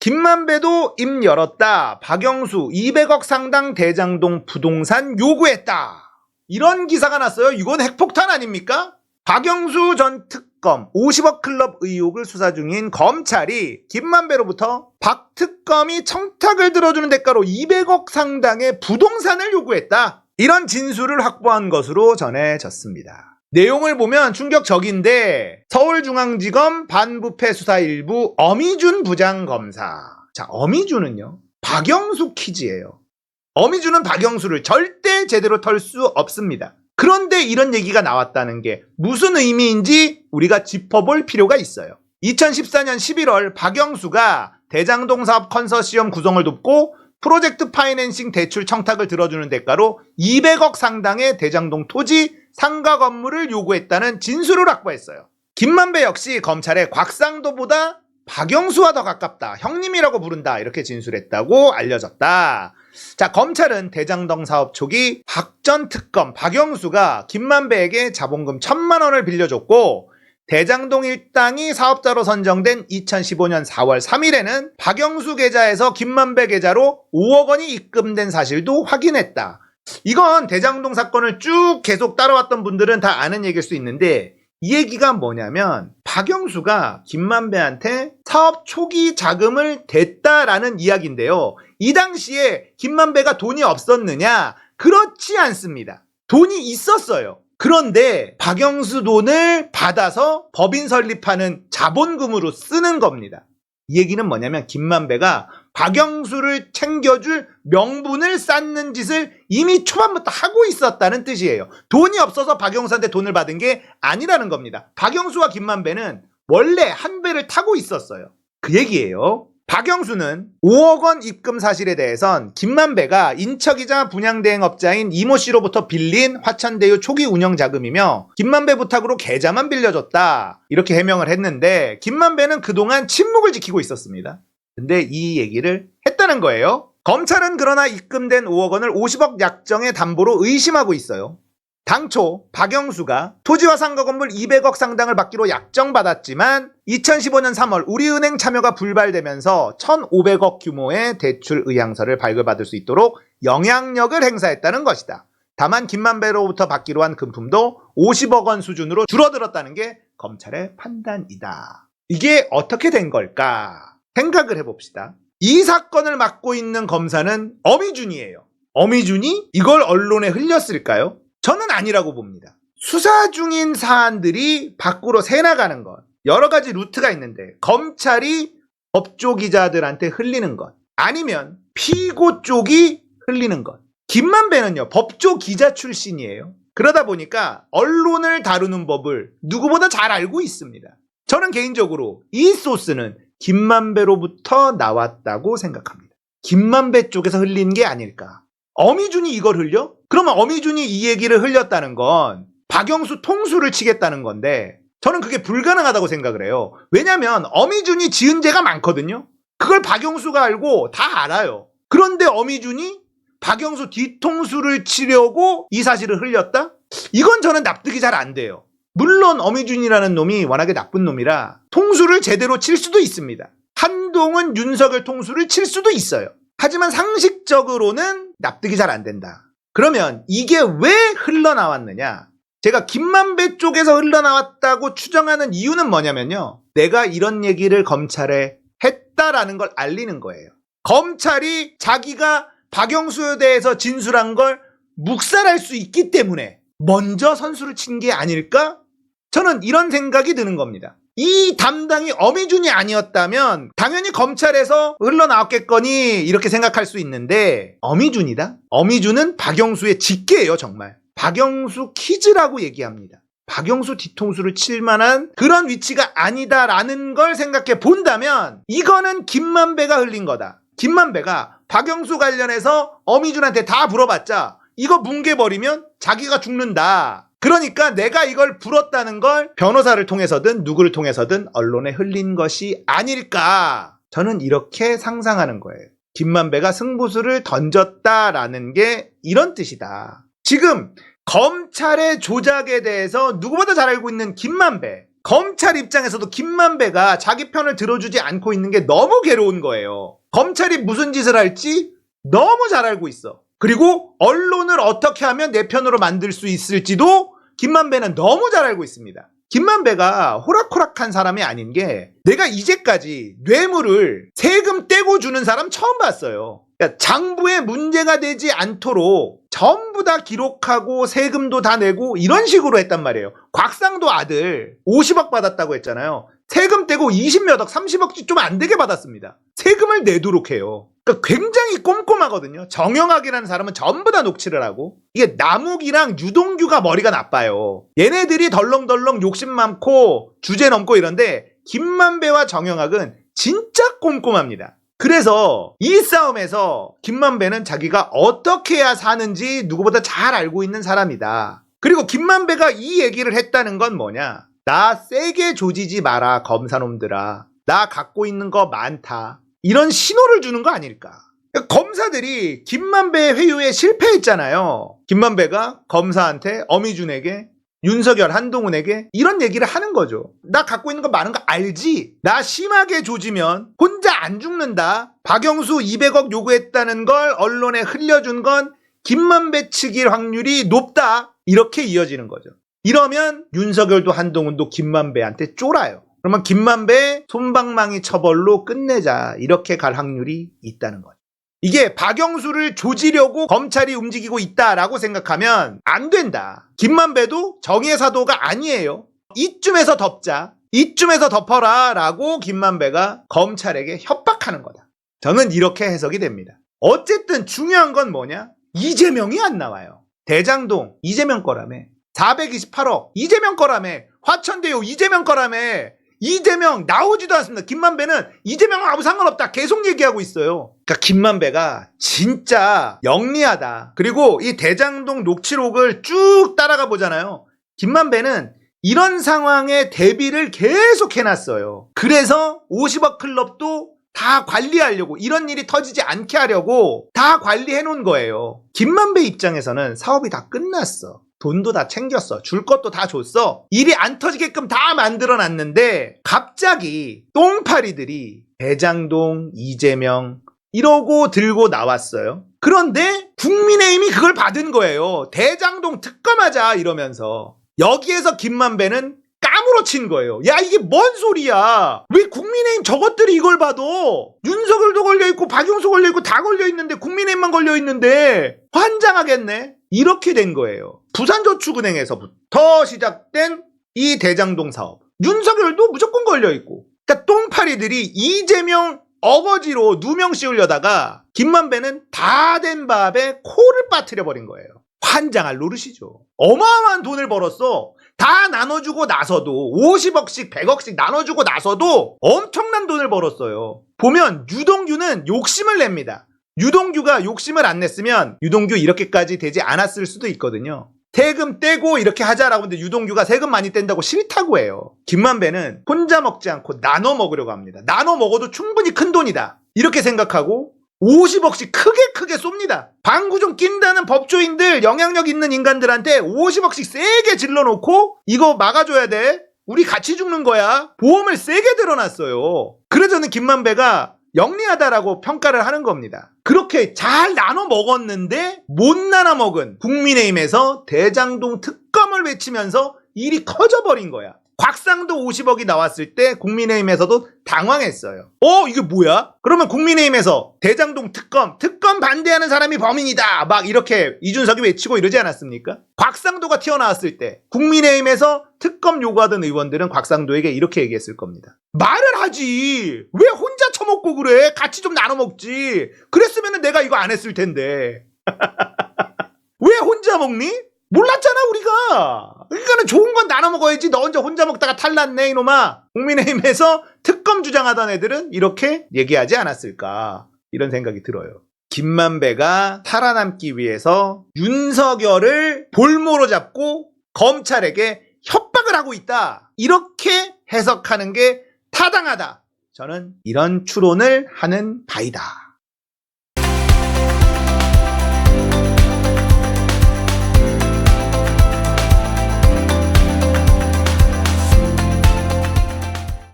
김만배도 입 열었다. 박영수 200억 상당 대장동 부동산 요구했다. 이런 기사가 났어요. 이건 핵폭탄 아닙니까? 박영수 전 특검 50억 클럽 의혹을 수사 중인 검찰이 김만배로부터 박 특검이 청탁을 들어주는 대가로 200억 상당의 부동산을 요구했다. 이런 진술을 확보한 것으로 전해졌습니다. 내용을 보면 충격적인데 서울중앙지검 반부패 수사 일부 어미준 부장검사. 자, 어미준은요, 박영수 키즈예요. 어미준은 박영수를 절대 제대로 털 수 없습니다. 그런데 이런 얘기가 나왔다는 게 무슨 의미인지 우리가 짚어볼 필요가 있어요. 2014년 11월 박영수가 대장동 사업 컨소시엄 구성을 돕고 프로젝트 파이낸싱 대출 청탁을 들어주는 대가로 200억 상당의 대장동 토지 상가 건물을 요구했다는 진술을 확보했어요. 김만배 역시 검찰에 곽상도보다 박영수와 더 가깝다, 형님이라고 부른다, 이렇게 진술했다고 알려졌다. 자, 검찰은 대장동 사업 초기 박 전 특검 박영수가 김만배에게 자본금 1,000만 원을 빌려줬고 대장동 일당이 사업자로 선정된 2015년 4월 3일에는 박영수 계좌에서 김만배 계좌로 5억 원이 입금된 사실도 확인했다. 이건 대장동 사건을 쭉 계속 따라왔던 분들은 다 아는 얘기일 수 있는데, 이 얘기가 뭐냐면 박영수가 김만배한테 사업 초기 자금을 댔다라는 이야기인데요. 이 당시에 김만배가 돈이 없었느냐? 그렇지 않습니다. 돈이 있었어요. 그런데 박영수 돈을 받아서 법인 설립하는 자본금으로 쓰는 겁니다. 이 얘기는 뭐냐면 김만배가 박영수를 챙겨줄 명분을 쌓는 짓을 이미 초반부터 하고 있었다는 뜻이에요. 돈이 없어서 박영수한테 돈을 받은 게 아니라는 겁니다. 박영수와 김만배는 원래 한 배를 타고 있었어요. 그 얘기예요. 박영수는 5억 원 입금 사실에 대해선 김만배가 인척이자 분양대행업자인 이모 씨로부터 빌린 화천대유 초기 운영 자금이며 김만배 부탁으로 계좌만 빌려줬다, 이렇게 해명을 했는데 김만배는 그동안 침묵을 지키고 있었습니다. 근데 이 얘기를 했다는 거예요. 검찰은 그러나 입금된 5억 원을 50억 약정의 담보로 의심하고 있어요. 당초 박영수가 토지와 상가 건물 200억 상당을 받기로 약정받았지만 2015년 3월 우리은행 참여가 불발되면서 1,500억 규모의 대출 의향서를 발급받을 수 있도록 영향력을 행사했다는 것이다. 다만 김만배로부터 받기로 한 금품도 50억 원 수준으로 줄어들었다는 게 검찰의 판단이다. 이게 어떻게 된 걸까? 생각을 해봅시다. 이 사건을 맡고 있는 검사는 어미준이에요. 어미준이 이걸 언론에 흘렸을까요? 저는 아니라고 봅니다. 수사 중인 사안들이 밖으로 새나가는 것, 여러 가지 루트가 있는데 검찰이 법조 기자들한테 흘리는 것, 아니면 피고 쪽이 흘리는 것. 김만배는요, 법조 기자 출신이에요. 그러다 보니까 언론을 다루는 법을 누구보다 잘 알고 있습니다. 저는 개인적으로 이 소스는 김만배로부터 나왔다고 생각합니다. 김만배 쪽에서 흘린 게 아닐까. 어미준이 이걸 흘려? 그러면 어미준이 이 얘기를 흘렸다는 건 박영수 통수를 치겠다는 건데, 저는 그게 불가능하다고 생각을 해요. 왜냐면 어미준이 지은 죄가 많거든요. 그걸 박영수가 알고 다 알아요. 그런데 어미준이 박영수 뒤통수를 치려고 이 사실을 흘렸다? 이건 저는 납득이 잘 안 돼요. 물론 어미준이라는 놈이 워낙에 나쁜 놈이라 통수를 제대로 칠 수도 있습니다. 한동훈, 윤석열 통수를 칠 수도 있어요. 하지만 상식적으로는 납득이 잘 안 된다. 그러면 이게 왜 흘러나왔느냐? 제가 김만배 쪽에서 흘러나왔다고 추정하는 이유는 뭐냐면요, 내가 이런 얘기를 검찰에 했다라는 걸 알리는 거예요. 검찰이 자기가 박영수에 대해서 진술한 걸 묵살할 수 있기 때문에 먼저 선수를 친 게 아닐까? 저는 이런 생각이 드는 겁니다. 이 담당이 어미준이 아니었다면 당연히 검찰에서 흘러나왔겠거니 이렇게 생각할 수 있는데, 어미준이다? 어미준은 박영수의 직계예요. 정말 박영수 키즈라고 얘기합니다. 박영수 뒤통수를 칠 만한 그런 위치가 아니다라는 걸 생각해 본다면 이거는 김만배가 흘린 거다. 김만배가 박영수 관련해서 어미준한테 다 물어봤자 이거 뭉개버리면 자기가 죽는다. 그러니까 내가 이걸 불었다는 걸 변호사를 통해서든 누구를 통해서든 언론에 흘린 것이 아닐까. 저는 이렇게 상상하는 거예요. 김만배가 승부수를 던졌다라는 게 이런 뜻이다. 지금 검찰의 조작에 대해서 누구보다 잘 알고 있는 김만배, 검찰 입장에서도 김만배가 자기 편을 들어주지 않고 있는 게 너무 괴로운 거예요. 검찰이 무슨 짓을 할지 너무 잘 알고 있어. 그리고 언론을 어떻게 하면 내 편으로 만들 수 있을지도 김만배는 너무 잘 알고 있습니다. 김만배가 호락호락한 사람이 아닌 게 내가 이제까지 뇌물을 세금 떼고 주는 사람 처음 봤어요. 그러니까 장부에 문제가 되지 않도록 전부 다 기록하고 세금도 다 내고 이런 식으로 했단 말이에요. 곽상도 아들 50억 받았다고 했잖아요. 세금 떼고 20몇 억, 30억씩 좀 안 되게 받았습니다. 세금을 내도록 해요. 그러니까 굉장히 꼼꼼하거든요. 정영학이라는 사람은 전부 다 녹취를 하고, 이게 남욱이랑 유동규가 머리가 나빠요. 얘네들이 덜렁덜렁 욕심 많고 주제 넘고 이런데 김만배와 정영학은 진짜 꼼꼼합니다. 그래서 이 싸움에서 김만배는 자기가 어떻게 해야 사는지 누구보다 잘 알고 있는 사람이다. 그리고 김만배가 이 얘기를 했다는 건 뭐냐? 나 세게 조지지 마라, 검사놈들아. 나 갖고 있는 거 많다. 이런 신호를 주는 거 아닐까? 검사들이 김만배 회유에 실패했잖아요. 김만배가 검사한테, 어미준에게, 윤석열, 한동훈에게 이런 얘기를 하는 거죠. 나 갖고 있는 거 많은 거 알지? 나 심하게 조지면 혼자 안 죽는다. 박영수 200억 요구했다는 걸 언론에 흘려준 건 김만배 측일 확률이 높다. 이렇게 이어지는 거죠. 이러면 윤석열도 한동훈도 김만배한테 쫄아요. 그러면 김만배 솜방망이 처벌로 끝내자. 이렇게 갈 확률이 있다는 거죠. 이게 박영수를 조지려고 검찰이 움직이고 있다라고 생각하면 안 된다. 김만배도 정의의 사도가 아니에요. 이쯤에서 덮자. 이쯤에서 덮어라 라고 김만배가 검찰에게 협박하는 거다. 저는 이렇게 해석이 됩니다. 어쨌든 중요한 건 뭐냐? 이재명이 안 나와요. 대장동 이재명 거라며. 428억 이재명 거라며. 화천대유 이재명 거라며. 이재명 나오지도 않습니다. 김만배는 이재명은 아무 상관없다 계속 얘기하고 있어요. 그러니까 김만배가 진짜 영리하다. 그리고 이 대장동 녹취록을 쭉 따라가 보잖아요. 김만배는 이런 상황에 대비를 계속 해놨어요. 그래서 50억 클럽도 다 관리하려고, 이런 일이 터지지 않게 하려고 다 관리해 놓은 거예요. 김만배 입장에서는 사업이 다 끝났어. 돈도 다 챙겼어. 줄 것도 다 줬어. 일이 안 터지게끔 다 만들어놨는데 갑자기 똥파리들이 대장동, 이재명 이러고 들고 나왔어요. 그런데 국민의힘이 그걸 받은 거예요. 대장동 특검하자 이러면서. 여기에서 김만배는 까무러친 거예요. 야, 이게 뭔 소리야. 왜 국민의힘 저것들이 이걸 봐도. 윤석열도 걸려있고 박영수 걸려있고 다 걸려있는데 국민의힘만 걸려있는데 환장하겠네. 이렇게 된 거예요. 부산저축은행에서부터 시작된 이 대장동 사업. 윤석열도 무조건 걸려있고. 그러니까 똥파리들이 이재명 어거지로 누명 씌우려다가 김만배는 다 된 밥에 코를 빠뜨려버린 거예요. 환장할 노릇이죠. 어마어마한 돈을 벌었어. 다 나눠주고 나서도 50억씩 100억씩 나눠주고 나서도 엄청난 돈을 벌었어요. 보면 유동규는 욕심을 냅니다. 유동규가 욕심을 안 냈으면 유동규 이렇게까지 되지 않았을 수도 있거든요. 세금 떼고 이렇게 하자라고 하는데 유동규가 세금 많이 뗀다고 싫다고 해요. 김만배는 혼자 먹지 않고 나눠 먹으려고 합니다. 나눠 먹어도 충분히 큰 돈이다. 이렇게 생각하고 50억씩 크게 쏩니다. 방구 좀 낀다는 법조인들, 영향력 있는 인간들한테 50억씩 세게 질러놓고 이거 막아줘야 돼. 우리 같이 죽는 거야. 보험을 세게 들어놨어요. 그래서 저는 김만배가 영리하다라고 평가를 하는 겁니다. 그렇게 잘 나눠 먹었는데 못 나눠 먹은 국민의힘에서 대장동 특검을 외치면서 일이 커져버린 거야. 곽상도 50억이 나왔을 때 국민의힘에서도 당황했어요. 이게 뭐야? 그러면 국민의힘에서 대장동 특검 반대하는 사람이 범인이다. 막 이렇게 이준석이 외치고 이러지 않았습니까? 곽상도가 튀어나왔을 때 국민의힘에서 특검 요구하던 의원들은 곽상도에게 이렇게 얘기했을 겁니다. 말을 하지. 왜 혼자 처먹고 그래? 같이 좀 나눠 먹지. 그랬으면 내가 이거 안 했을 텐데. 왜 혼자 먹니? 몰랐잖아 우리가. 그러니까는 좋은 건 나눠 먹어야지. 너 혼자 먹다가 탈났네 이놈아. 국민의힘에서 특검 주장하던 애들은 이렇게 얘기하지 않았을까, 이런 생각이 들어요. 김만배가 살아남기 위해서 윤석열을 볼모로 잡고 검찰에게 협박을 하고 있다, 이렇게 해석하는 게 타당하다. 저는 이런 추론을 하는 바이다.